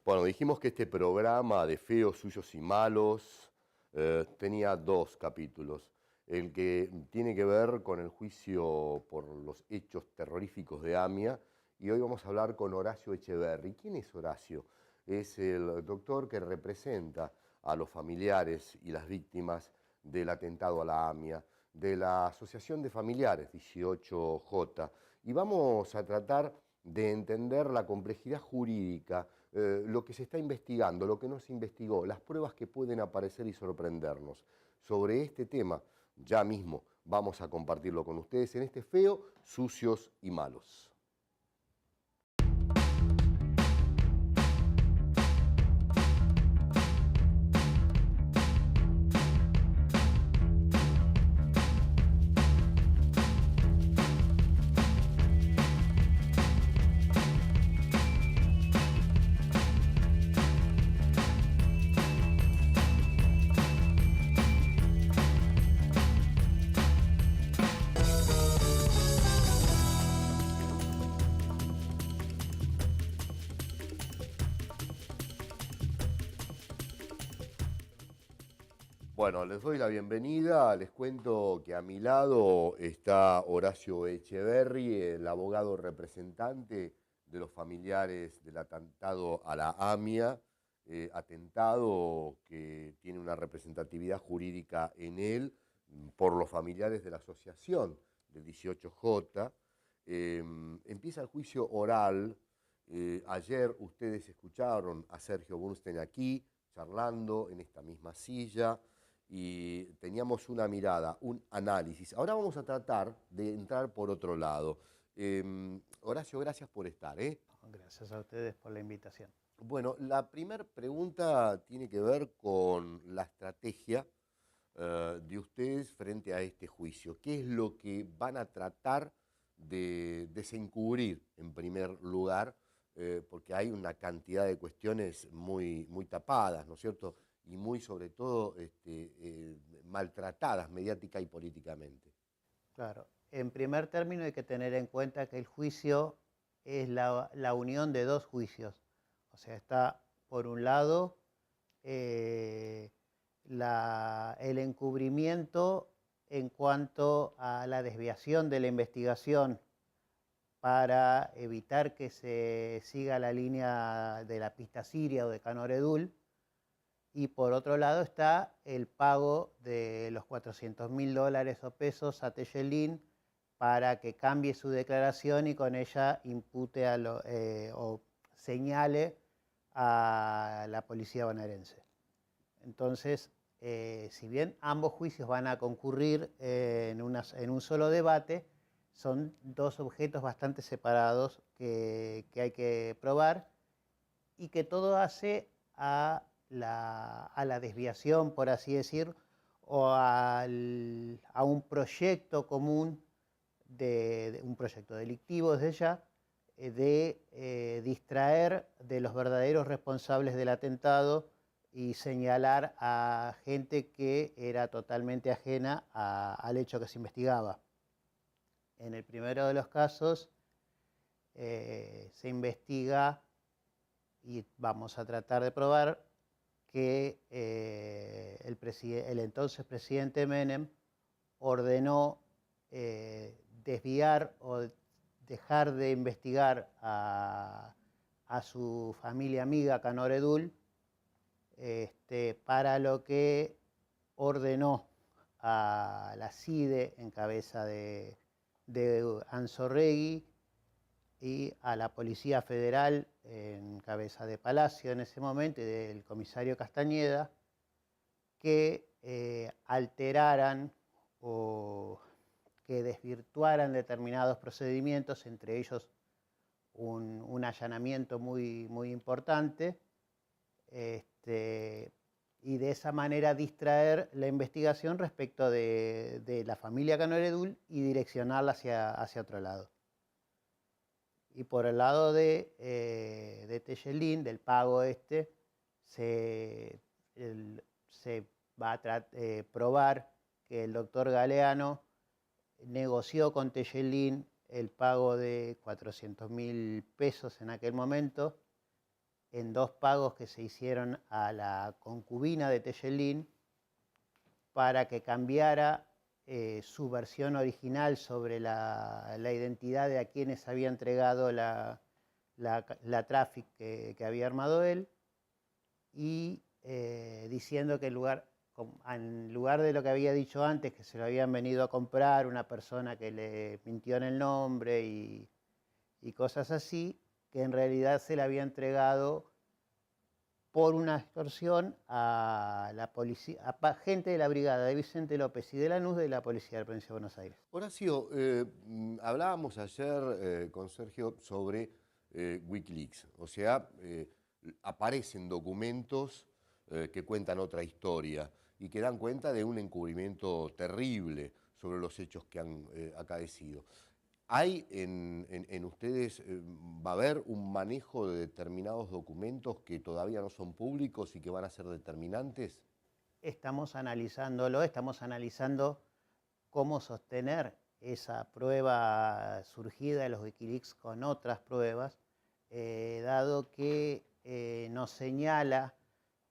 Bueno, dijimos que este programa de feos, suyos y malos tenía dos capítulos. El que tiene que ver con el juicio por los hechos terroríficos de AMIA, y hoy vamos a hablar con Horacio Echeverri. ¿Quién es Horacio? Es el doctor que representa a los familiares y las víctimas del atentado a la AMIA, de la Asociación de Familiares 18J. Y vamos a tratar de entender la complejidad jurídica, lo que se está investigando, lo que no se investigó, las pruebas que pueden aparecer y sorprendernos. Sobre este tema, ya mismo vamos a compartirlo con ustedes en este Feo, Sucios y Malos. Bueno, les doy la bienvenida, les cuento que a mi lado está Horacio Echeverri, el abogado representante de los familiares del atentado a la AMIA, atentado que tiene una representatividad jurídica en él por los familiares de la asociación del 18J. Empieza el juicio oral. Ayer ustedes escucharon a Sergio Burnstein aquí, charlando en esta misma silla, y teníamos una mirada, un análisis. Ahora vamos a tratar de entrar por otro lado. Horacio, gracias por estar. Gracias a ustedes por la invitación. Bueno, la primera pregunta tiene que ver con la estrategia de ustedes frente a este juicio. ¿Qué es lo que van a tratar de desencubrir en primer lugar? Porque hay una cantidad de cuestiones muy, muy tapadas, ¿no es cierto? Y muy, sobre todo, maltratadas mediática y políticamente. Claro, en primer término hay que tener en cuenta que el juicio es la unión de dos juicios. O sea, está por un lado el encubrimiento en cuanto a la desviación de la investigación para evitar que se siga la línea de la pista siria o de Canoredul. Y por otro lado está el pago de los $400.000 o pesos a Tellelín para que cambie su declaración y con ella impute o señale a la policía bonaerense. Entonces, si bien ambos juicios van a concurrir en un solo debate, son dos objetos bastante separados que hay que probar y que todo hace a la desviación, por así decir, o a un proyecto común, de un proyecto delictivo desde ya, de distraer de los verdaderos responsables del atentado y señalar a gente que era totalmente ajena al hecho que se investigaba. En el primero de los casos se investiga y vamos a tratar de probar que el entonces presidente Menem ordenó desviar o dejar de investigar a su familia amiga Canoredul, para lo que ordenó a la CIDE en cabeza de Anzorregui y a la Policía Federal en cabeza de Palacio en ese momento y del comisario Castañeda, que alteraran o que desvirtuaran determinados procedimientos, entre ellos un allanamiento muy, muy importante, y de esa manera distraer la investigación respecto de la familia Canoredul y direccionarla hacia otro lado. Y por el lado de Tellelín, del pago se va a probar que el doctor Galeano negoció con Tellelín el pago de $400.000 en aquel momento, en 2 pagos que se hicieron a la concubina de Tejelín para que cambiara su versión original sobre la identidad de a quienes había entregado la traffic que había armado él, y diciendo que en lugar de lo que había dicho antes, que se lo habían venido a comprar una persona que le mintió en el nombre y cosas así, que en realidad se le había entregado por una extorsión a la policía, a gente de la brigada de Vicente López y de Lanús de la Policía de la Provincia de Buenos Aires. Horacio, hablábamos ayer con Sergio sobre Wikileaks, o sea, aparecen documentos que cuentan otra historia y que dan cuenta de un encubrimiento terrible sobre los hechos que han acaecido. ¿Hay en ustedes, va a haber un manejo de determinados documentos que todavía no son públicos y que van a ser determinantes? Estamos analizándolo, estamos analizando cómo sostener esa prueba surgida de los Wikileaks con otras pruebas, dado que nos señala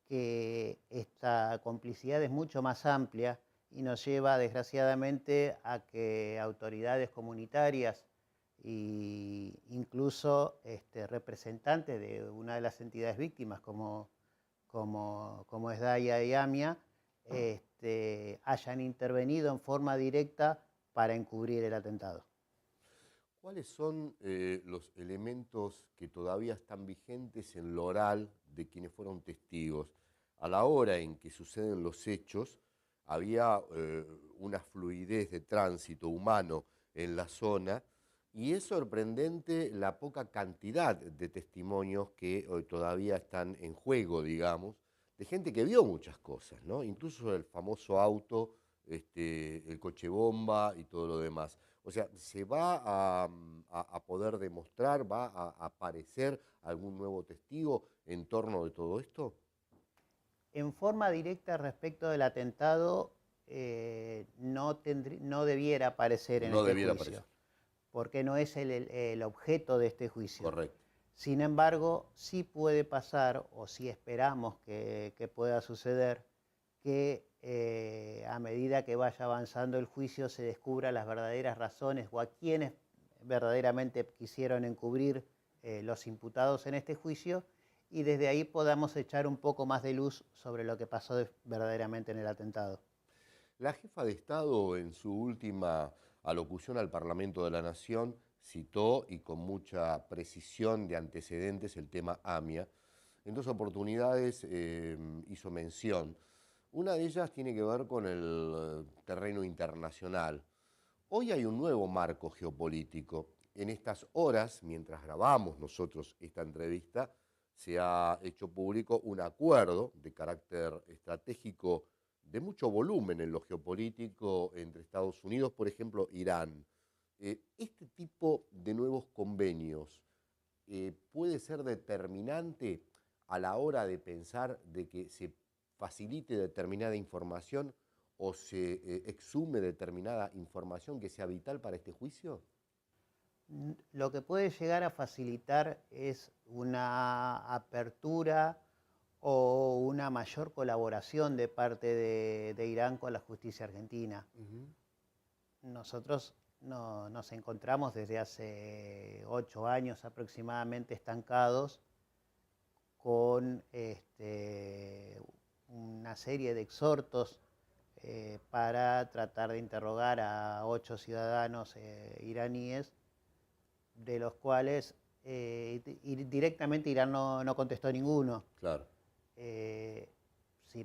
que esta complicidad es mucho más amplia y nos lleva desgraciadamente a que autoridades comunitarias e incluso representantes de una de las entidades víctimas como es Daya y AMIA, hayan intervenido en forma directa para encubrir el atentado. ¿Cuáles son los elementos que todavía están vigentes en lo oral de quienes fueron testigos? A la hora en que suceden los hechos, había una fluidez de tránsito humano en la zona y es sorprendente la poca cantidad de testimonios que hoy todavía están en juego, digamos, de gente que vio muchas cosas, ¿no? Incluso el famoso auto, el coche bomba y todo lo demás. O sea, ¿se va a poder demostrar, va a aparecer algún nuevo testigo en torno de todo esto? En forma directa respecto del atentado, no debiera aparecer en No este debiera juicio, aparecer. porque no es el objeto de este juicio. Correcto. Sin embargo, sí puede pasar, o sí esperamos que pueda suceder, que a medida que vaya avanzando el juicio se descubra las verdaderas razones o a quienes verdaderamente quisieron encubrir los imputados en este juicio, y desde ahí podamos echar un poco más de luz sobre lo que pasó verdaderamente en el atentado. La jefa de Estado, en su última alocución al Parlamento de la Nación, citó, y con mucha precisión de antecedentes, el tema AMIA. En 2 oportunidades hizo mención. Una de ellas tiene que ver con el terreno internacional. Hoy hay un nuevo marco geopolítico. En estas horas, mientras grabamos nosotros esta entrevista, se ha hecho público un acuerdo de carácter estratégico de mucho volumen en lo geopolítico entre Estados Unidos, por ejemplo, Irán. Este tipo de nuevos convenios puede ser determinante a la hora de pensar de que se facilite determinada información o se exhume determinada información que sea vital para este juicio? Lo que puede llegar a facilitar es una apertura o una mayor colaboración de parte de Irán con la justicia argentina. Nosotros nos encontramos desde hace 8 años aproximadamente estancados con una serie de exhortos para tratar de interrogar a 8 ciudadanos iraníes, de los cuales directamente Irán no contestó ninguno. Claro.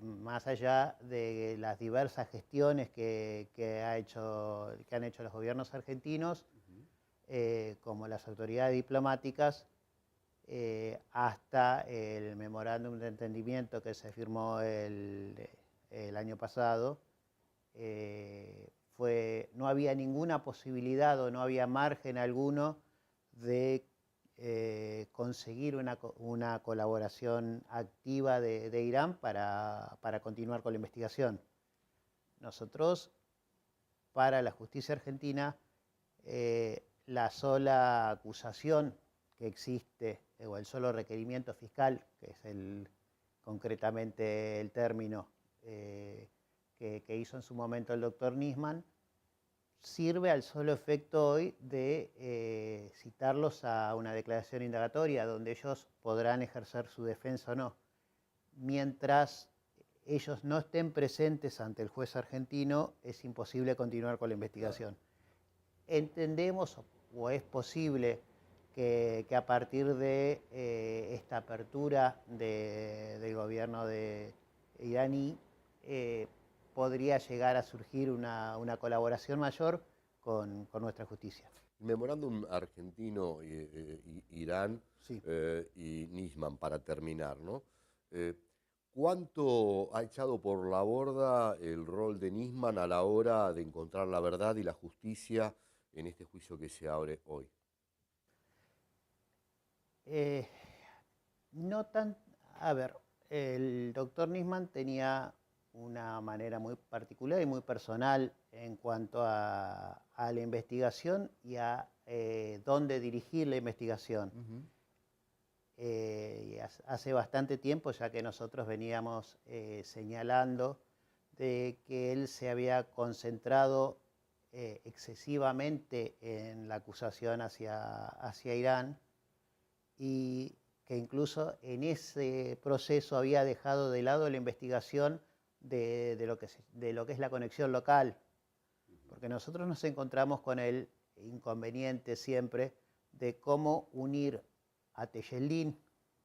Más allá de las diversas gestiones que han hecho los gobiernos argentinos, como las autoridades diplomáticas, hasta el memorándum de entendimiento que se firmó el año pasado, no había ninguna posibilidad o no había margen alguno de conseguir una colaboración activa de Irán para continuar con la investigación. Nosotros, para la justicia argentina, la sola acusación que existe, o el solo requerimiento fiscal, que es concretamente el término que hizo en su momento el doctor Nisman, sirve al solo efecto hoy de citarlos a una declaración indagatoria donde ellos podrán ejercer su defensa o no. Mientras ellos no estén presentes ante el juez argentino, es imposible continuar con la investigación. Entendemos, o es posible, que a partir de esta apertura del gobierno de iraní, podría llegar a surgir una colaboración mayor con nuestra justicia. El memorándum argentino-Irán Sí. Y Nisman, para terminar, ¿no? ¿Cuánto ha echado por la borda el rol de Nisman a la hora de encontrar la verdad y la justicia en este juicio que se abre hoy? No tan... A ver, el doctor Nisman tenía una manera muy particular y muy personal en cuanto a la investigación y a dónde dirigir la investigación. Y hace bastante tiempo ya que nosotros veníamos señalando de que él se había concentrado excesivamente en la acusación hacia Irán, y que incluso en ese proceso había dejado de lado la investigación de lo que es la conexión local, porque nosotros nos encontramos con el inconveniente siempre de cómo unir a Tejeldín,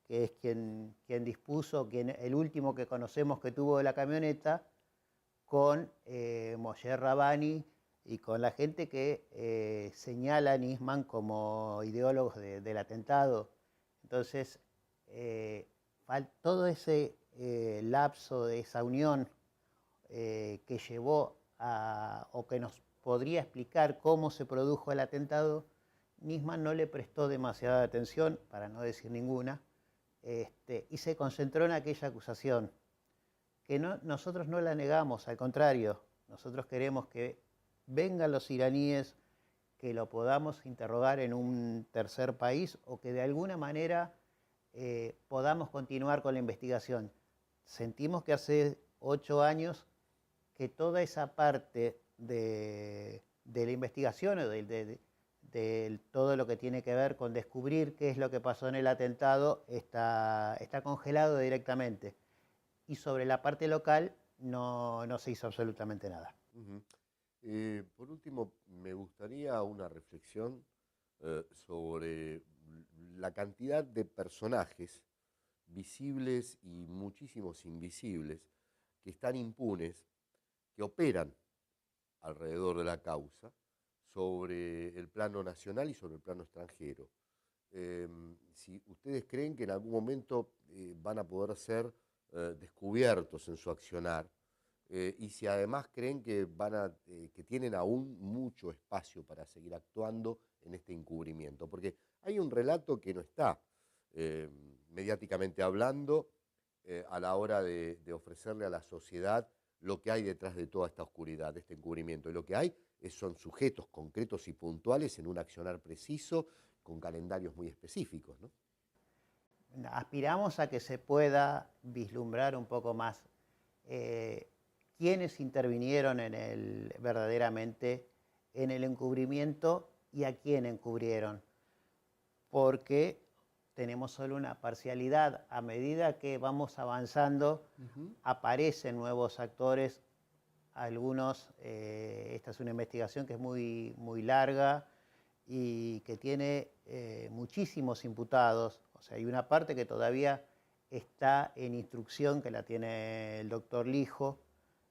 que es quien dispuso, el último que conocemos que tuvo de la camioneta, con Moshe Rabani y con la gente que señala a Nisman como ideólogos del atentado. Entonces, todo ese lapso de esa unión que llevó o que nos podría explicar cómo se produjo el atentado, Nisman no le prestó demasiada atención, para no decir ninguna, y se concentró en aquella acusación, que nosotros no la negamos, al contrario, nosotros queremos que vengan los iraníes, que lo podamos interrogar en un tercer país o que de alguna manera podamos continuar con la investigación. Sentimos que hace 8 años que toda esa parte de la investigación o de todo lo que tiene que ver con descubrir qué es lo que pasó en el atentado está congelado directamente. Y sobre la parte local no se hizo absolutamente nada. Por último, me gustaría una reflexión sobre la cantidad de personajes visibles y muchísimos invisibles que están impunes, que operan alrededor de la causa, sobre el plano nacional y sobre el plano extranjero. Si ustedes creen que en algún momento van a poder ser descubiertos en su accionar, y si además creen que que tienen aún mucho espacio para seguir actuando en este encubrimiento, porque hay un relato que no está mediáticamente hablando a la hora de ofrecerle a la sociedad lo que hay detrás de toda esta oscuridad, de este encubrimiento, y lo que hay son sujetos concretos y puntuales en un accionar preciso, con calendarios muy específicos, ¿no? Aspiramos a que se pueda vislumbrar un poco más quiénes intervinieron verdaderamente en el encubrimiento y a quién encubrieron, porque tenemos solo una parcialidad. A medida que vamos avanzando, aparecen nuevos actores, algunos, esta es una investigación que es muy, muy larga y que tiene muchísimos imputados. O sea, hay una parte que todavía está en instrucción, que la tiene el doctor Lijo,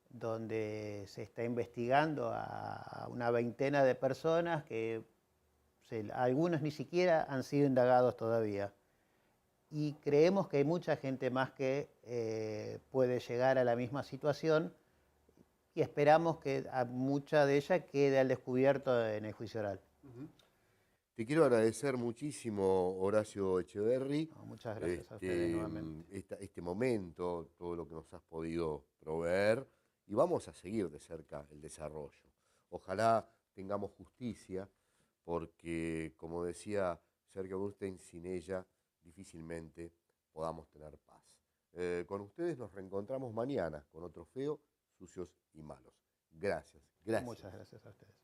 donde se está investigando a una veintena de personas que algunos ni siquiera han sido indagados todavía. Y creemos que hay mucha gente más que puede llegar a la misma situación, y esperamos que a mucha de ella quede al descubierto en el juicio oral. Te quiero agradecer muchísimo, Horacio Echeverri. No, muchas gracias a ustedes nuevamente. Este momento, todo lo que nos has podido proveer, y vamos a seguir de cerca el desarrollo. Ojalá tengamos justicia, porque, como decía cerca de usted, sin ella difícilmente podamos tener paz. Con ustedes nos reencontramos mañana con otro Feo, Sucios y Malos. Gracias, gracias. Muchas gracias a ustedes.